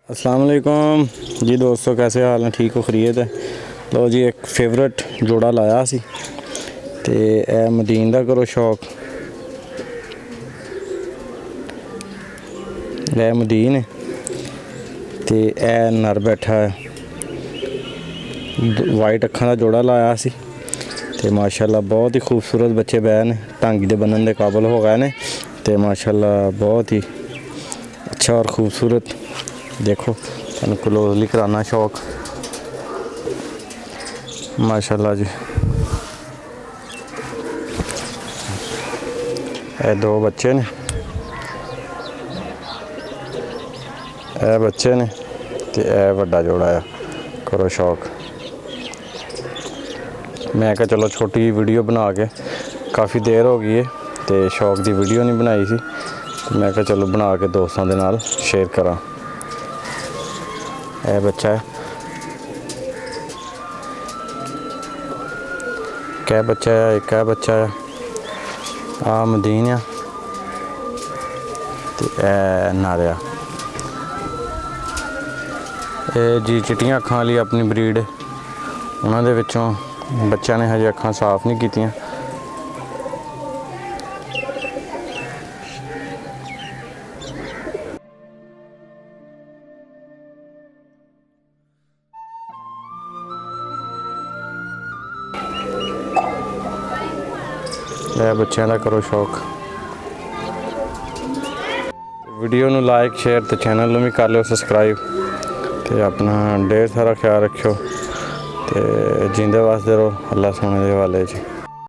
अस्सलाम वालेकुम जी दोस्तों, कैसे हाल हैं? ठीक हो? खरीत है? लो जी, एक फेवरेट जोड़ा लाया सी ते ए मदीन दा करो शौक। ए मदीन है ते ए नर बैठा है। वाइट अखां दा जोड़ा लाया सी ते माशाल्लाह बहुत ही खूबसूरत बच्चे बैन ने, टांगी दे बनने के काबिल हो गए ने ते माशाल्लाह बहुत ही अच्छा और खूबसूरत। देखो तुहानू क्लोजली कराना शौक। माशाल्लाह जी, ए दो बच्चे ने, ए बच्चे ने ते ए वड्डा जोड़ा है। करो शौक। मैं क्या चलो छोटी जी वीडियो बना के, काफ़ी देर हो गई है तो शौक की वीडियो नहीं बनाई सी, तो मैं क्या चलो बना के दोस्तों के नाल शेयर करा। ए बच्चा है, क्या बच्चा है? एक है बच्चा है, आ मदीन आ ते ए नारिया। ये जी चिट्टियां अखां वाली अपनी ब्रीड है, उन्होंने विचों बच्चों ने हजे अखां साफ नहीं कीतियां। बच्चों का करो शौक। वीडियो नू लाइक शेयर तो चैनल नू भी कर लो सबसक्राइब तो अपना ढेर सारा ख्याल रखियो ते जींदे वास्ते रहो। अल्लाह सोने के हवाले च।